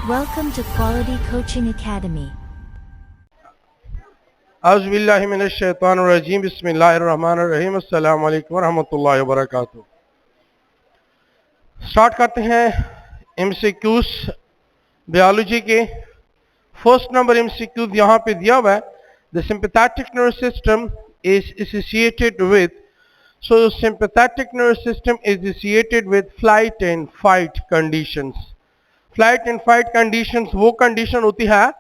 Welcome to Quality Coaching Academy. Auzubillahiminash-shaytanir-rajim. Bismillahir-rahmanir-rahim. Assalamu alaikum wa rahmatullahi wa barakatuh. Start करते हैं MCQs biology के। First number MCQs यहाँ पे दिया हुआ है। The sympathetic nervous system is associated with, so sympathetic nervous system is associated with flight and fight conditions. Flight and fight conditions वो condition होती है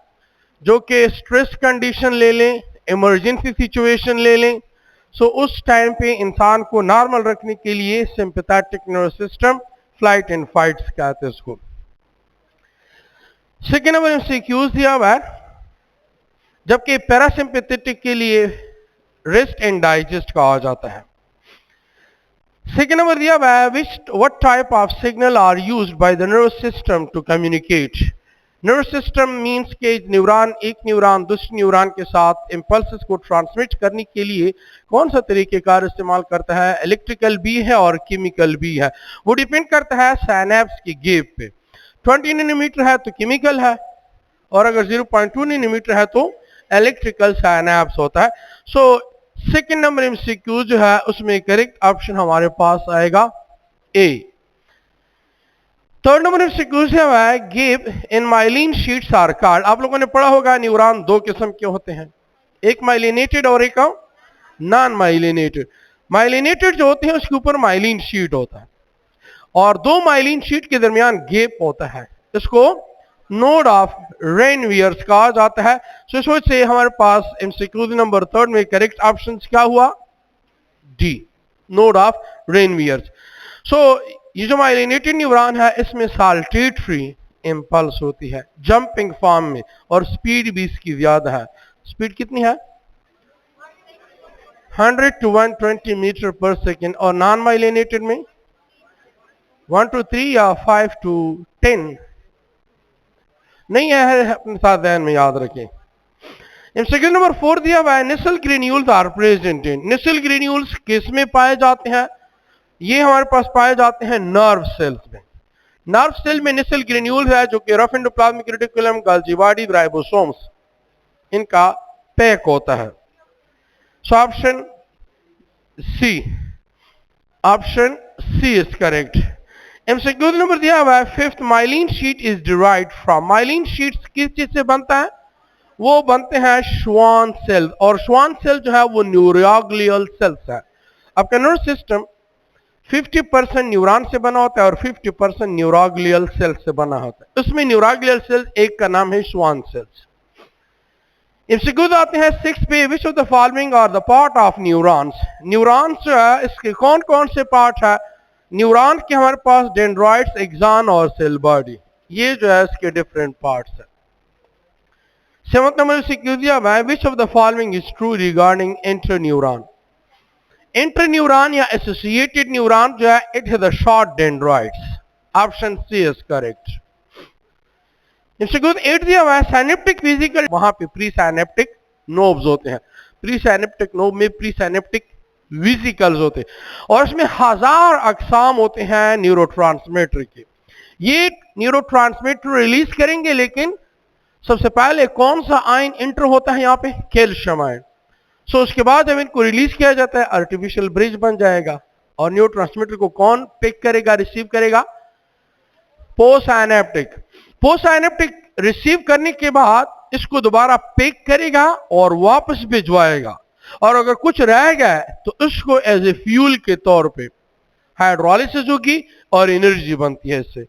जो कि स्ट्रेस कंडीशन ले लें, इमरजेंसी सिचुएशन ले लें, सो उस टाइम पे इंसान को नॉर्मल रखने के लिए sympathetic nervous system flight and fights कहते हैं उसको। सेकेंड नंबर एमसीक्यूज दिया हुआ है, जबकि पैरासिम्पैथेटिक के लिए रेस्ट एंड डाइजेस्ट कहा जाता है। सेकेंड नंबर दिया हुआ है, what type of signal are used by the nervous system to communicate. Nervous system means के न्यूरॉन एक न्यूरॉन दूसरे न्यूरॉन के साथ इम्पल्सेस को ट्रांसमिट करने के लिए कौन सा तरीकेकार इस्तेमाल करता है। इलेक्ट्रिकल भी है और केमिकल भी है। वो डिपेंड करता है साइनेप्स की गेप पे। 20 नैनोमीटर है तो केमिकल है, और अगर 0.2 नैनोमीटर है तो इलेक्ट्रिकल साइनेप्स होता है। सो सेकेंड नंबर एमसीक्यू जो है उसमें करेक्ट ऑप्शन हमारे पास आएगा ए। थर्ड नंबर एमसीक्यूज है, gap in myelin sheets are called. आप लोगों ने पढ़ा होगा न्यूरॉन दो किस्म के होते हैं, एक माइलिनेटेड और एक नॉन माइलिनेटेड। माइलिनेटेड जो होते हैं उसके ऊपर माइलिन शीट होता है और दो माइलिन शीट के दरमियान गेप होता है, इसको नोड ऑफ रेनवियर्स कहा जाता है। सो इस वजह से हमारे पास एमसीक्यूज नंबर थर्ड में करेक्ट ऑप्शन क्या हुआ, डी, नोड ऑफ रेनवियर्स। सो ये जो माइलिनेटेड न्यूरॉन है इसमें साल्टेटरी इंपल्स होती है जंपिंग फॉर्म में, और स्पीड भी इसकी ज्यादा है। स्पीड कितनी है, 100 to 120 मीटर पर सेकेंड। और नॉन माइलिनेटेड में 1 to 3 या 5 to 10 नहीं है, अपने साथ ध्यान में याद रखें। एमसीक्यू नंबर 4 दिया हुआ है, Nissl granules are present in. Nissl granules किस में पाए जाते हैं, ये हमारे पास पाए जाते हैं नर्व सेल्स में। नर्व सेल में निसल ग्रेन्यूल है जो कि rough endoplasmic reticulum, Golgi body, ribosomes इनका पैक होता है। So option C is correct. MCQ number दिया हुआ है, fifth, myelin sheet is derived from. Myelin sheet किस चीज से बनता है, वो बनते हैं श्वान सेल, और श्वान सेल जो है वो न्यूरोग्लियल सेल्स है। आपका नर्व सिस्टम 50% न्यूरॉन से बना होता है और 50% न्यूरोग्लियल सेल से बना होता है। उसमें न्यूरोग्लियल सेल एक का नाम है श्वान सेल्स। एमसीक्यूज आते हैं 6 पे, which of the following are the part of neurons. Neurons जो है इसके कौन कौन से पार्ट है। न्यूरॉन के हमारे पास डेंड्राइट्स, एक्सॉन और सेल बॉडी, ये जो है इसके डिफरेंट पार्ट्स है। 7th नंबर एमसीक्यू दिया हुआ है, which of the following is true regarding interneuron. Interneuron या एसोसिएटेड न्यूरॉन जो है it has the short dendrites. Option C is correct. MCQ 8 दिया हुआ है, साइनेप्टिक फिजिकल, वहां पे प्री साइनेप्टिक नोब्स होते हैं। प्री साइनेप्टिक नोब में प्री साइनेप्टिक वेसिकल्स होते हैं और इसमें 1000 अकसाम होते हैं न्यूरोट्रांसमीटर के। ये न्यूरोट्रांसमीटर रिलीज करेंगे, लेकिन सबसे पहले कौन सा आयन इंटर होता है यहाँ पे, कैल्शियम आयन। सो उसके बाद जब इनको रिलीज किया जाता है आर्टिफिशियल ब्रिज बन जाएगा, और न्यूरो ट्रांसमीटर को कौन पिक करेगा, रिसीव करेगा, पोस्टाइनेप्टिक। पोस्टाइनेप्टिक रिसीव करने के बाद इसको दोबारा पिक करेगा और वापस भिजवाएगा, और अगर कुछ रह गया तो उसको एज ए फ्यूल के तौर पे हाइड्रोलिसिस होगी और एनर्जी बनती है इससे।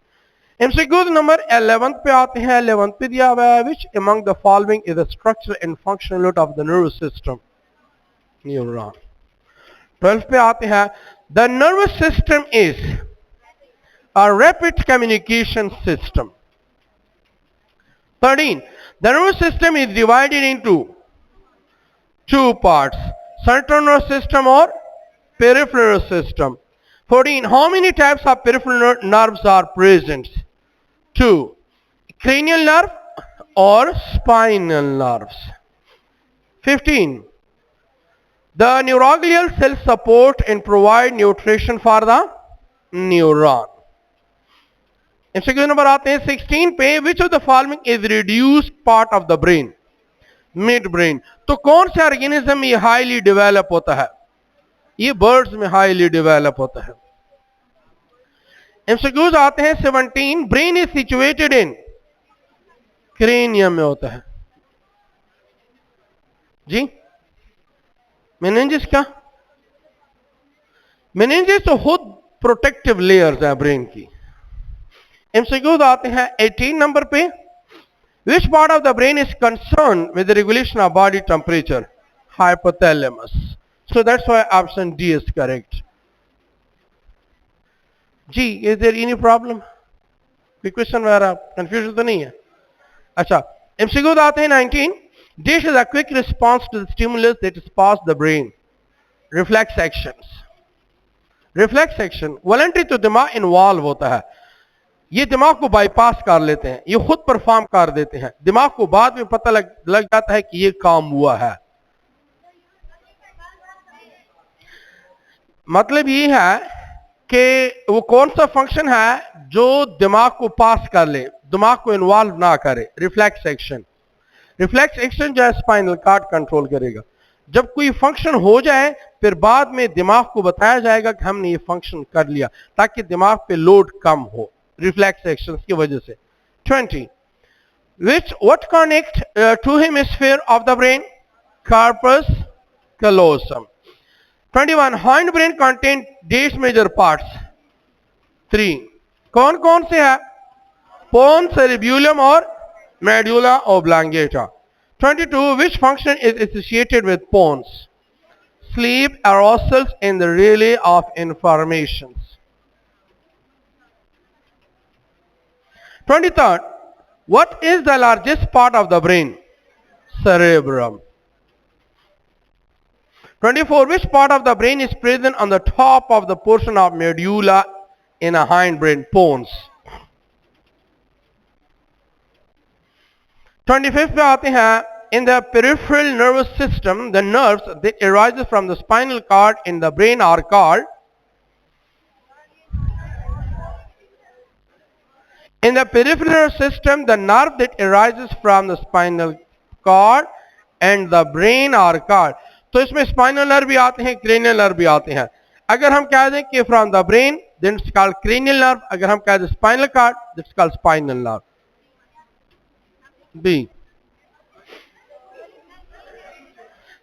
एमसीक्यू नंबर 11 पे आते हैं। 11 पे दिया हुआ है, which among the following is the structure and functional unit of the nervous system, neuron. 12 पे आते हैं, the nervous system is a rapid communication system. 13, the nervous system is divided into 2 parts, central nervous system or peripheral nervous system. 14, how many types of peripheral nerves are present? 2, cranial nerve or spinal nerves. 15, the neuroglial cells support and provide nutrition for the neuron. MCQ number आते हैं 16 पे, which of the following is reduced part of the brain, mid brain. तो कौन सा organism ये highly develop होता है? ये बर्ड्स में हाईली डेवलप होता है। एमसीक्यूज आते हैं 17, brain is situated in, cranium में होता है जी। मेनिंजेस का, मेनिंजेस तो खुद प्रोटेक्टिव लेयर्स है ब्रेन की। एमसीक्यूज आते हैं 18 नंबर पे, which part of the brain is concern with the regulation of body temperature? Hypothalamus. So that's why option D is correct जी। Is there any problem? कोई question वगैरह confusion तो नहीं है? अच्छा, एमसीक्यूज आते हैं 19, dish is a quick response to the stimulus that is past the brain. Reflex actions. Reflex action voluntary तो दिमाग इन्वॉल्व होता है, ये दिमाग को बाईपास कर लेते हैं, ये खुद परफॉर्म कर देते हैं, दिमाग को बाद में पता लग जाता है कि ये काम हुआ है। मतलब ये है कि वो कौन सा फंक्शन है जो दिमाग को पास कर ले, दिमाग को इन्वॉल्व ना करे। रिफ्लेक्स एक्शन, रिफ्लेक्स एक्शन जो है स्पाइनल कॉर्ड कंट्रोल करेगा। जब कोई फंक्शन हो जाए फिर बाद में दिमाग को बताया जाएगा कि हमने ये फंक्शन कर लिया, ताकि दिमाग पे लोड कम हो रिफ्लेक्स एक्शन की वजह से। 20, what connect two hemisphere of the brain? Corpus callosum. 21, hindbrain contain dash major parts? 3, कौन कौन से है? pons, cerebellum और medulla oblongata. 22, which function is associated with pons? Sleep, arousals, and the relay of informations. 23rd, what is the largest part of the brain? Cerebrum. 24, which part of the brain is present on the top of the portion of medulla in a hindbrain? Pons. 25th पे आते हैं, in the peripheral nervous system, the nerves that arises from the spinal cord in the brain are called? In the peripheral nervous system, the nerve that arises from the spinal cord and the brain are called? तो इसमें spinal nerve भी आते हैं, cranial nerve भी आते हैं। अगर हम कह दें कि from the brain, then it's called cranial nerve. अगर हम कह दें spinal cord, it's called spinal nerve. B,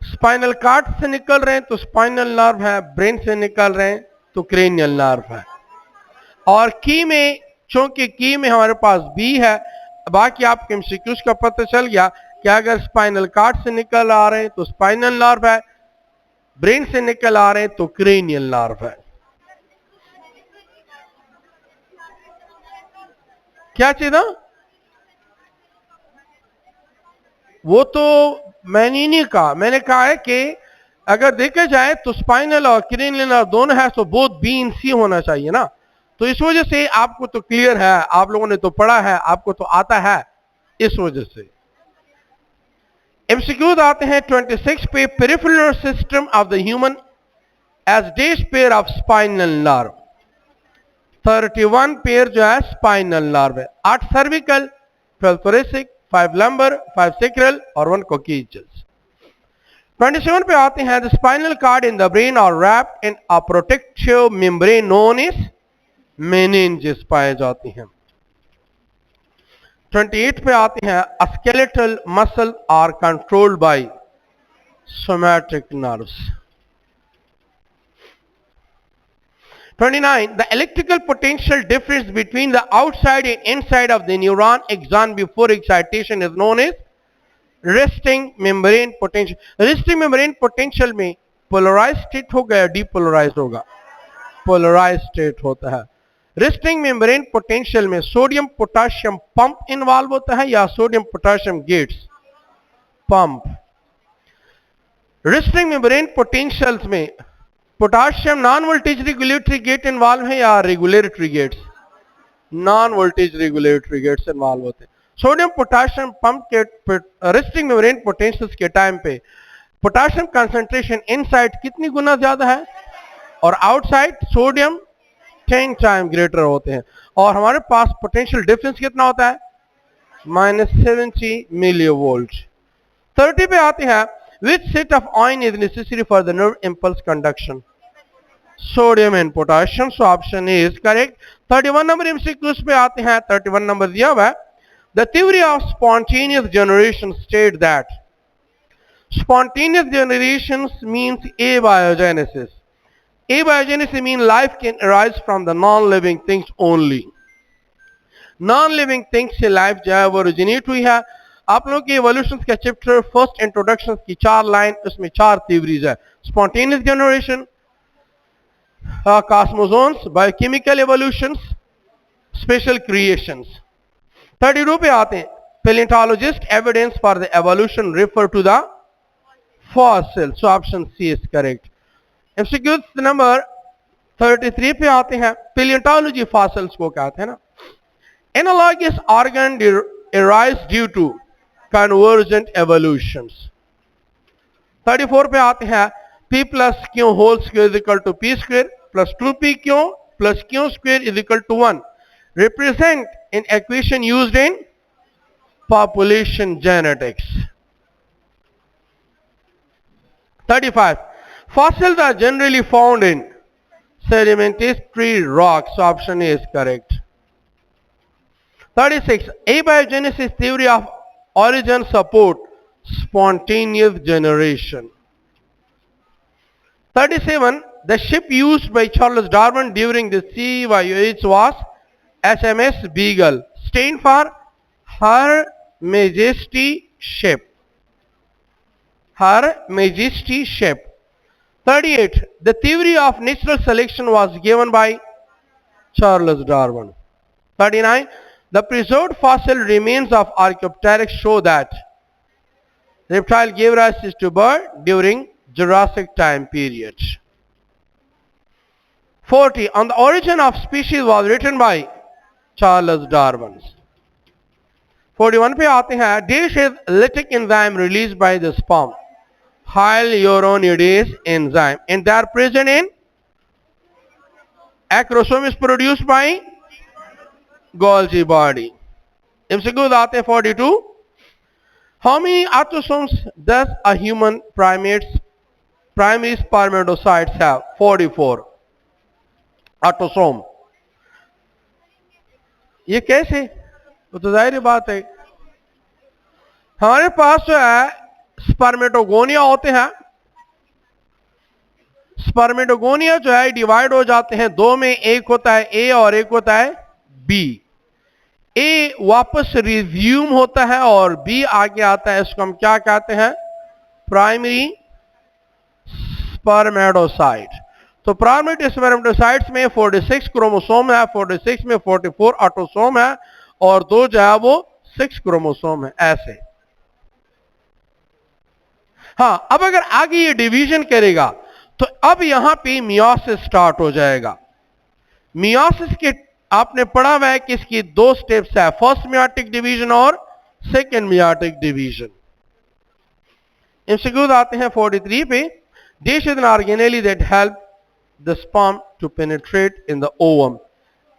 spinal cord से निकल रहे हैं तो स्पाइनल नर्व है, ब्रेन से निकल रहे हैं तो क्रेनियल नर्व है। और की में, चूंकि की में हमारे पास बी है, बाकी आपके एमसीक्यूज का पता चल गया कि अगर स्पाइनल कॉर्ड से निकल आ रहे हैं तो स्पाइनल नर्व है, ब्रेन से निकल आ रहे हैं तो क्रेनियल नर्व है। क्या चीज था? वो तो मैंने नहीं कहा, मैंने कहा है कि अगर देखा जाए तो स्पाइनल और क्रेनियल नर्व दोनों है, तो बोथ बी इन सी होना चाहिए ना। तो इस वजह से आपको तो क्लियर है, आप लोगों ने तो पढ़ा है, आपको तो आता है, इस वजह से। एमसीक्यूज आते हैं 26 पे, peripheral nerve system of the human as dash pair of spinal nerve. 31 pair जो है स्पाइनल नर्व है, 8 सर्विकल, 12 थोरेसिक, 5 लंबर, 5 सेक्रल और 1 कोकियस। 27 पे आते हैं, the spinal cord in the brain और wrapped in a protective membrane known as meninges पाए जाती हैं। 28 पे आते हैं, skeletal muscle are controlled by somatic nerves. 29, the electrical potential difference between the outside and inside of the neuron axon before excitation is known as resting membrane potential. Resting membrane potential में polarized state होगा या depolarized होगा? Polarized state होता है। Resting membrane potential में sodium potassium pump involve होता है या sodium potassium gates pump? Resting membrane potentials में potassium non voltage regulatory gate involve है या regulatory gates? Non voltage regulatory gates involve होते हैं। सोडियम पोटेशियम पंप के रेस्टिंग मेम्ब्रेन पोटेंशियल्स के टाइम पे पोटेशियम कंसंट्रेशन इनसाइड कितनी गुना ज्यादा है और आउटसाइड सोडियम 10 टाइम ग्रेटर होते हैं और हमारे पास पोटेंशियल डिफरेंस कितना होता है -70 मिलियो वोल्ट। 30 पे आते हैं which set of ion is necessary for the nerve impulse conduction? Sodium and potassium. So option A is correct. 31 number MCQs पे आते हैं। 31 नंबर दिया हुआ है the theory of spontaneous generation state that spontaneous generations means abiogenesis. Abiogenesis means life can arise from the non-living things only. Non-living things से life जो है वो ओरिजिनेट हुई है। आप लोगों के एवोल्यूशन का चैप्टर फर्स्ट इंट्रोडक्शन की 4 लाइन, उसमें 4 थ्योरीज है। Spontaneous generation, cosmosomes, biochemical evolutions, special creations. 32 पे आते हैं paleontologist evidence for the evolution refer to the fossil. So option C is correct. MCQ number 33 पे आते हैं paleontology fossils को कहते हैं ना। Analogous organ arise due to convergent evolutions. 34 पे आते हैं P plus Q whole square is equal to P square plus 2PQ plus Q square is equal to 1. Represent an equation used in population genetics. 35. Fossils are generally found in sedimentary rocks. So option A is correct. 36. Abiogenesis theory of origin support spontaneous generation. 37. The ship used by Charles Darwin during the sea voyage was HMS Beagle, stand for Her Majesty Ship. Her Majesty Ship. 38. The theory of natural selection was given by Charles Darwin. 39. The preserved fossil remains of Archaeopteryx show that reptile gave rise to bird during Jurassic time period. 40. On the origin of species was written by Charles Darwin. 41 पे आते हैं dish is lytic enzyme released by the sperm hyaluronidase enzyme and they are present in acrosome is produced by Golgi body. MCQ आते हैं 42. How many autosomes does a human primate's primary spermatocytes have? 44 autosome. ये कैसे? वो तो जाहिर बात है हमारे पास जो है स्पर्मेटोगोनिया होते हैं। स्पर्मेटोगोनिया जो है डिवाइड हो जाते हैं दो में, एक होता है ए और एक होता है बी। ए वापस रिज्यूम होता है और बी आगे आता है, इसको हम क्या कहते हैं? Primary spermatocyte. तो प्राइमरी स्पर्मेटोसाइट्स में 46 क्रोमोसोम है, 46 में 44 ऑटोसोम है और 2 जो है वो 6 क्रोमोसोम है। ऐसे हाँ, अब अगर आगे ये डिवीजन करेगा तो अब यहां पे मियोसिस स्टार्ट हो जाएगा। मियोसिस के आपने पढ़ा हुआ है कि इसकी 2 स्टेप्स है, फर्स्ट मियोटिक डिवीजन और सेकेंड मियोटिक डिवीजन। एमसीक्यूज आते हैं 43 पे dish is an organelle that help the sperm to penetrate in the ovum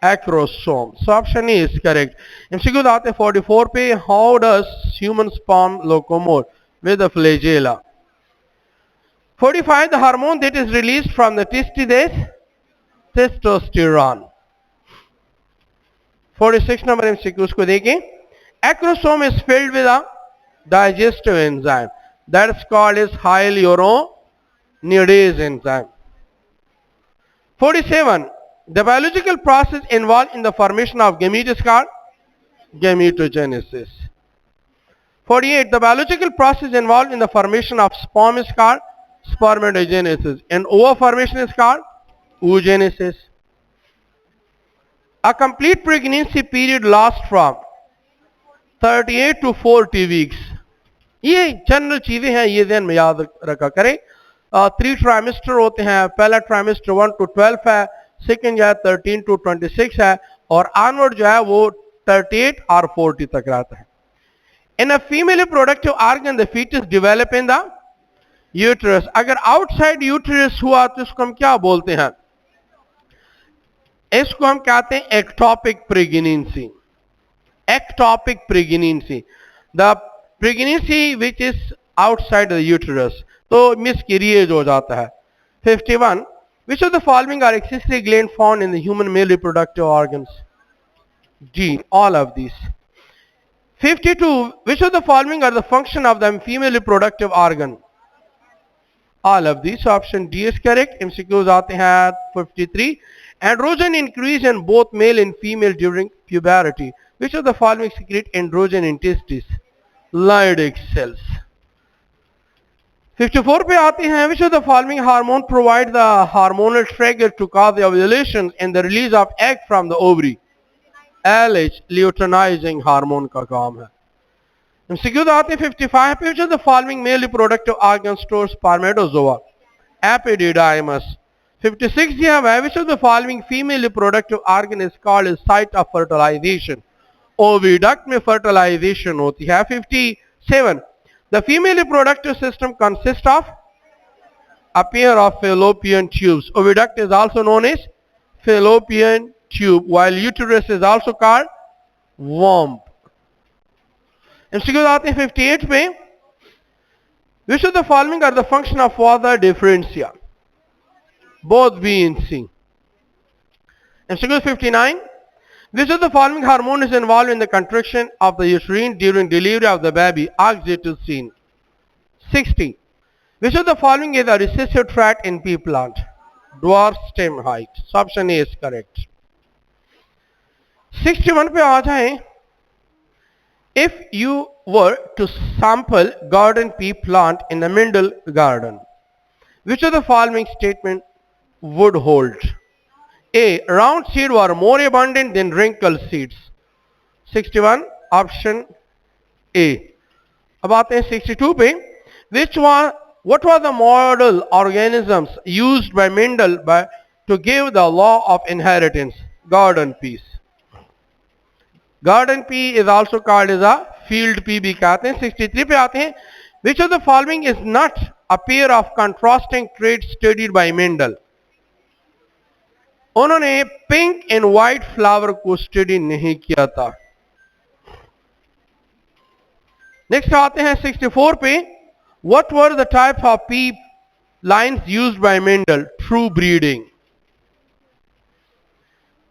acrosome. So option A is correct. MCQ आते हैं 44 पे how does human sperm locomote? With the flagella. 45 the hormone that is released from the testes is testosterone. 46 number MCQ को देखें acrosome is filled with a digestive enzyme that is called as hyaluronidase enzyme. 47. The biological process involved in the formation of gametes is called gametogenesis. 48. The biological process involved in the formation of sperm is called spermatogenesis and ova formation is called oogenesis. A complete pregnancy period lasts from 38 to 40 weeks. ये general चीजें हैं, ये ध्यान में याद रखा करें। 3 trimester होते हैं, पहला ट्राइमेस्टर 1 to 12 है, सेकेंड जो है 13 to 26 है और ऑनवर्ड जो है वो 38 और 40 तक रहता है। In a female productive organ the foetus develop in the uterus. अगर आउटसाइड यूटरस हुआ तो इसको हम क्या बोलते हैं? इसको हम कहते हैं ectopic pregnancy. Ectopic pregnancy, the pregnancy which is outside the uterus, तो miscarriage हो जाता है. 51. Which of the following are accessory gland found in the human male reproductive organs? D. All of these. 52. Which of the following are the function of the female reproductive organ? All of these. Option D is correct. MCQs आते हैं 53. Androgen increase in both male and female during puberty. Which of the following secrete androgen in testes? Leydig cells. 54 पे आते हैं. Which of the following hormone provide the hormonal trigger to cause the ovulation and the release of egg from the ovary? LH, luteinizing hormone का काम है. MCQ आते हैं 55 पे. Which of the following male reproductive organ stores spermatozoa? Epididymis. 56 ये है. Which of the following female reproductive organ is called a site of fertilization? Oviduct में fertilization होती है. 57. The female reproductive system consists of a pair of fallopian tubes. Oviduct is also known as fallopian tube, while uterus is also called womb. MCQ आते हैं 58 पे. Which of the following are the function of water differentia? Both B and C. MCQ 59. Which of the following hormone is involved in the contraction of the uterine during delivery of the baby? Oxytocin. 60. Which of the following is a recessive trait in pea plant? Dwarf stem height. So option A is correct. 61 पे आ जाएं. If you were to sample garden pea plant in the Mendel garden, which of the following statement would hold? A. Round seeds were more abundant than wrinkled seeds. 61. Option A. अब आते हैं 62 पे. What were the model organisms used by Mendel to give the law of inheritance? Garden peas. Garden pea is also called as a field pea भी कहते हैं. 63 पे आते हैं. Which of the following is not a pair of contrasting traits studied by Mendel? उन्होंने pink and white flower को study नहीं किया था. नेक्स्ट आते हैं 64 पे. What were the types of pea lines used by Mendel? True breeding.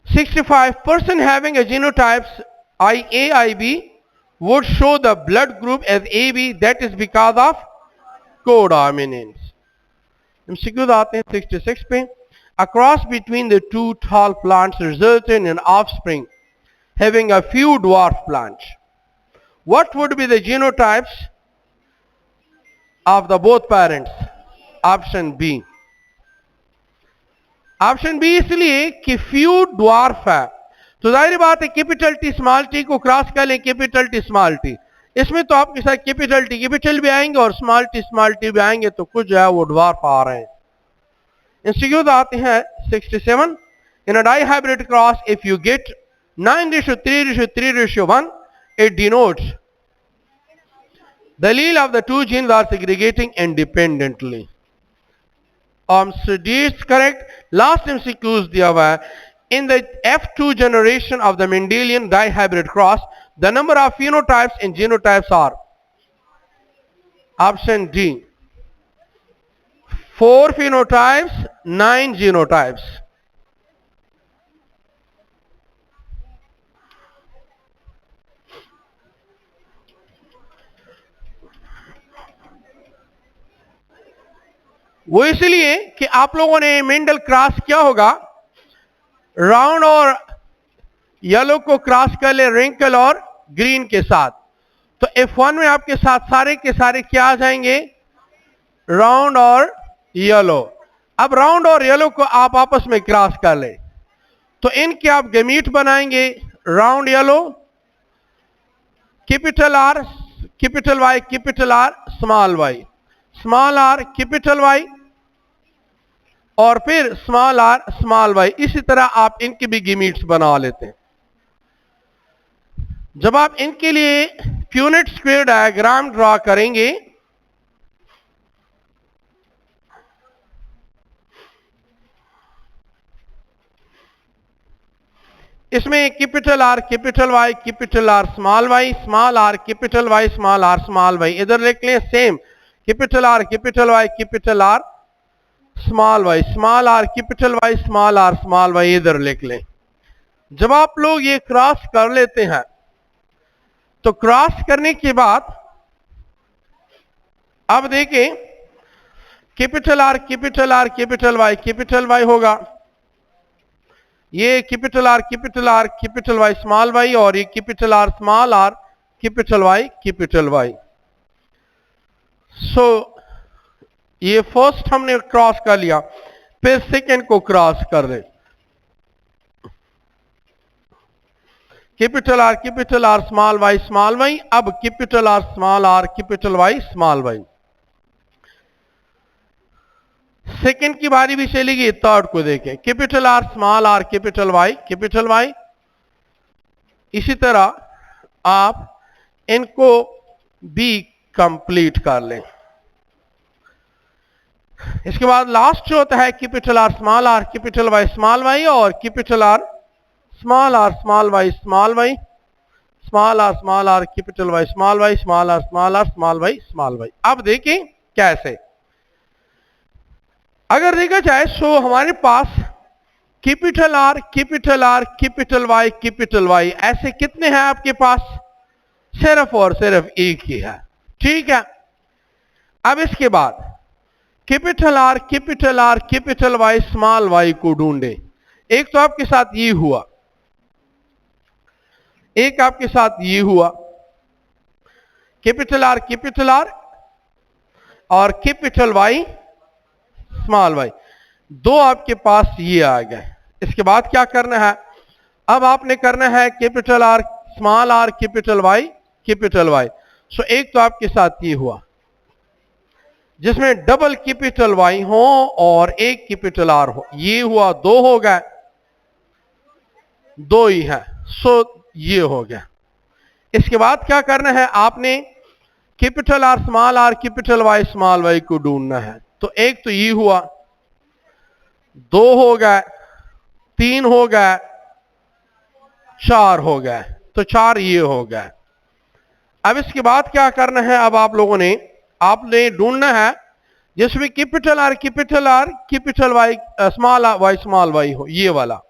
65. Person having a genotypes IA, IB would show the blood group as AB. That is because of codominance. MCQ आते हैं 66 पे. A cross between the two tall plants resulted in an offspring having a few dwarf plants. What would be the genotypes of the both parents? Option B. Option B इसलिए कि few dwarf है, तो जाहिर बात है capital T small T को cross कर लें कैपिटल टी स्मॉल टी. इसमें तो आपके साथ कैपिटल टी कैपिटल भी आएंगे और स्मॉल टी भी आएंगे, तो कुछ जो है वो ड्वार्फ आ रहे हैं. इंस्टीट्यूट आते हैं 67. In a dihybrid cross, if you get 9:3:3:1, it denotes the allele of the two genes are segregating independently. So D is correct. Last MCQs दिया हुआ है. In the F2 generation of the Mendelian dihybrid cross, the number of phenotypes and genotypes are option D. 4 phenotypes, 9 genotypes. वो इसलिए कि आप लोगों ने Mendel cross किया होगा, राउंड और येलो को क्रॉस कर ले रिंकल और ग्रीन के साथ, तो F1 में आपके साथ सारे के सारे क्या आ जाएंगे? राउंड और येलो. अब राउंड और येलो को आप आपस में क्रॉस कर ले, तो इनके आप गमीट बनाएंगे. Round yellow, capital R, capital Y, capital R, small Y, small R, capital Y, और फिर स्मॉल आर, स्मॉल वाई. इसी तरह आप इनके भी गमीट्स बना लेते हैं. जब आप इनके लिए प्यूनेट स्क्वायर डायग्राम ड्रॉ करेंगे, इसमें capital R capital Y capital R small Y small R capital Y small R small Y, इधर लिख लें same capital R capital Y capital R small Y small R capital Y small R small Y, इधर लिख लें। जब आप लोग ये क्रॉस कर लेते हैं तो क्रॉस करने के बाद अब देखें कैपिटल आर कैपिटल वाई होगा, ये capital R capital Y small Y, और ये capital R capital Y. So ये फर्स्ट हमने क्रॉस कर लिया, फिर सेकंड को क्रॉस कर ले। कैपिटल आर स्मॉल वाई, अब capital R capital Y. Second की बारी भी चलेगी, थर्ड को देखें कैपिटल आर कैपिटल वाई। इसी तरह आप इनको भी कंप्लीट कर लें। इसके बाद लास्ट जो होता है capital R capital Y small Y, और capital R small Y small R capital Y small Y. अब देखें कैसे, अगर देखा जाए सो हमारे पास कैपिटल आर कैपिटल वाई ऐसे कितने हैं आपके पास? सिर्फ और सिर्फ एक ही है, ठीक है। अब इसके बाद capital R capital Y small Y को ढूंढे। एक तो आपके साथ ये हुआ, एक आपके साथ ये हुआ, कैपिटल आर और कैपिटल वाई स्मॉल वाई, दो आपके पास ये आ गए। इसके बाद क्या करना है? अब आपने करना है कैपिटल आर कैपिटल वाई। सो एक तो आपके साथ ये हुआ जिसमें डबल कैपिटल वाई हो और एक कैपिटल आर हो, ये हुआ, दो हो गए, दो ही है, सो ये हो गया। इसके बाद क्या करना है? आपने capital R capital Y small Y को ढूंढना है। तो एक तो ये हुआ, दो हो गए, तीन हो गए, चार हो गए, तो चार ये हो गए। अब इसके बाद क्या करना है? अब आपने ढूंढना है जिसमें capital R capital Y small Y हो, ये वाला।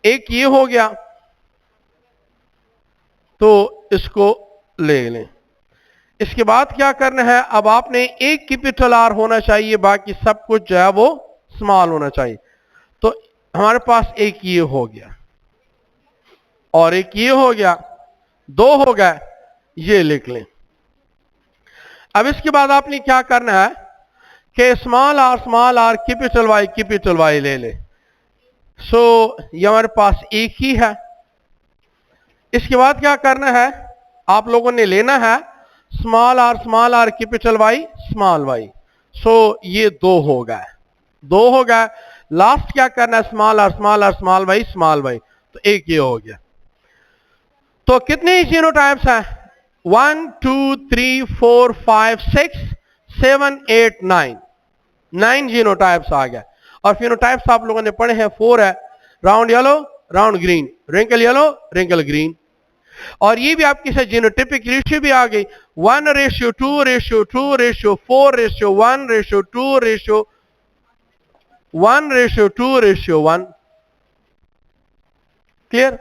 एक ये हो गया, तो इसको ले लें। इसके बाद क्या करना है? अब आपने एक कैपिटल आर होना चाहिए, बाकी सब कुछ जो है वो स्मॉल होना चाहिए। तो हमारे पास एक ये हो गया और एक ये हो गया, दो हो गए, ये लिख लें। अब इसके बाद आपने क्या करना है कि स्मॉल आर कैपिटल वाई ले ले। सो ये हमारे पास एक ही है। इसके बाद क्या करना है? आप लोगों ने लेना है small R capital Y small Y. So ये दो हो गए, लास्ट क्या करना है? स्मॉल आर स्मॉल वाई, तो एक ये हो गया। तो कितने जीनोटाइप्स हैं? 1 2 3 4 5 6 7 8 9 जीनोटाइप्स आ गया। और फिनोटाइप्स आप लोगों ने पढ़े हैं, 4 है, round yellow, round green, wrinkle yellow, wrinkle green. और ये भी आपकी से जीनोटिपिक रेशियो भी आ गई, 1:2:4:1:2:1 क्लियर?